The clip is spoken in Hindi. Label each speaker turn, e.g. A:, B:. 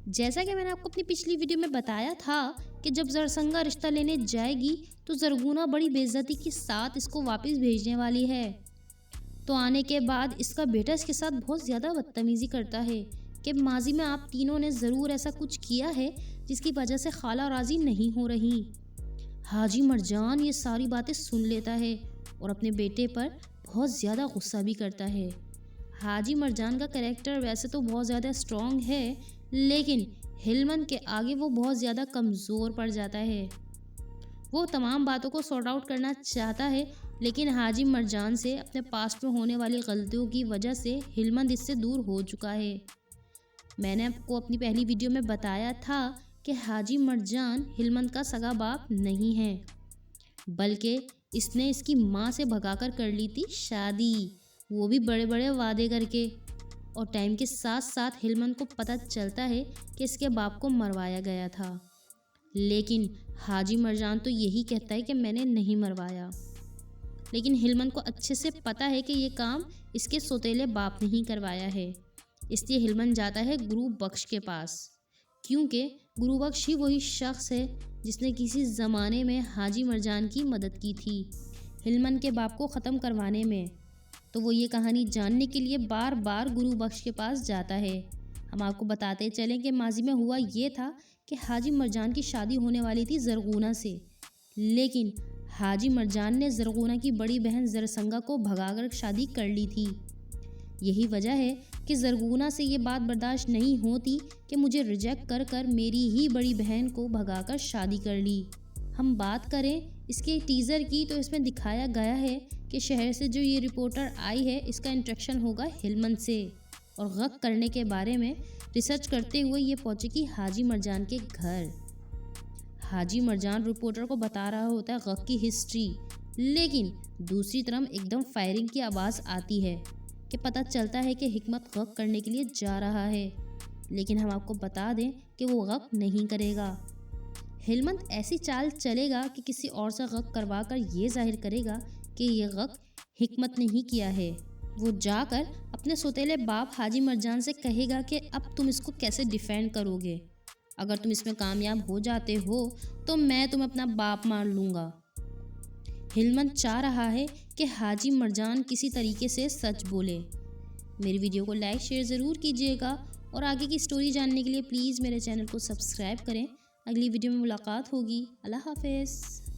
A: जैसा कि मैंने आपको अपनी पिछली वीडियो में बताया था कि जब जरसंगा रिश्ता लेने जाएगी तो जरगुना बड़ी बेइज्जती के साथ इसको वापस भेजने वाली है। तो आने के बाद इसका बेटा इसके साथ बहुत ज़्यादा बदतमीज़ी करता है कि माजी में आप तीनों ने ज़रूर ऐसा कुछ किया है जिसकी वजह से खाला राज़ी नहीं हो रही। हाजी मरजान ये सारी बातें सुन लेता है और अपने बेटे पर बहुत ज़्यादा गुस्सा भी करता है। हाजी मरजान का कैरेक्टर वैसे तो बहुत ज़्यादा स्ट्रॉन्ग है, लेकिन हिलमन के आगे वो बहुत ज़्यादा कमज़ोर पड़ जाता है। वो तमाम बातों को सॉर्ट आउट करना चाहता है, लेकिन हाजी मरजान से अपने पास्ट में होने वाली गलतियों की वजह से हिलमन इससे दूर हो चुका है। मैंने आपको अपनी पहली वीडियो में बताया था कि हाजी मरजान हिलमन का सगा बाप नहीं है, बल्कि इसने इसकी माँ से भगाकर कर ली थी शादी, वो भी बड़े बड़े वादे करके। और टाइम के साथ साथ हिलमन को पता चलता है कि इसके बाप को मरवाया गया था, लेकिन हाजी मरजान तो यही कहता है कि मैंने नहीं मरवाया। लेकिन हिलमन को अच्छे से पता है कि ये काम इसके सौतेले बाप ने ही करवाया है, इसलिए हिलमन जाता है गुरु बख्श के पास, क्योंकि गुरु बख्श ही वही शख्स है जिसने किसी ज़माने में हाजी मरजान की मदद की थी हिलमन के बाप को ख़त्म करवाने में। तो वो ये कहानी जानने के लिए बार बार गुरु बख्श के पास जाता है। हम आपको बताते चलें कि माजी में हुआ ये था कि हाजी मरजान की शादी होने वाली थी जरगुना से, लेकिन हाजी मरजान ने जरगुना की बड़ी बहन जरसंगा को भगाकर शादी कर ली थी। यही वजह है कि जरगुना से ये बात बर्दाश्त नहीं होती कि मुझे रिजेक्ट कर कर मेरी ही बड़ी बहन को भगाकर शादी कर ली। हम बात करें इसके टीज़र की तो इसमें दिखाया गया है कि शहर से जो ये रिपोर्टर आई है इसका इंट्रैक्शन होगा हिलमन से, और गक करने के बारे में रिसर्च करते हुए ये पहुँचेगी हाजी मरजान के घर। हाजी मरजान रिपोर्टर को बता रहा होता है गक की हिस्ट्री, लेकिन दूसरी तरफ एकदम फायरिंग की आवाज़ आती है कि पता चलता है कि हिकमत गक करने के लिए जा रहा है, लेकिन हम आपको बता दें कि वो गक नहीं करेगा। हिलमन ऐसी चाल चलेगा कि किसी और से गक करवा कर ये जाहिर करेगा कि ये गक हिकमत ने ही किया है। वो जाकर अपने सौतेले बाप हाजी मरजान से कहेगा कि अब तुम इसको कैसे डिफेंड करोगे, अगर तुम इसमें कामयाब हो जाते हो तो मैं तुम्हें अपना बाप मार लूँगा। हिलमन चाह रहा है कि हाजी मरजान किसी तरीके से सच बोले। मेरी वीडियो को लाइक शेयर ज़रूर कीजिएगा और आगे की स्टोरी जानने के लिए प्लीज़ मेरे चैनल को सब्सक्राइब करें। अगली वीडियो में मुलाकात होगी। अल्लाह हाफ़िज़।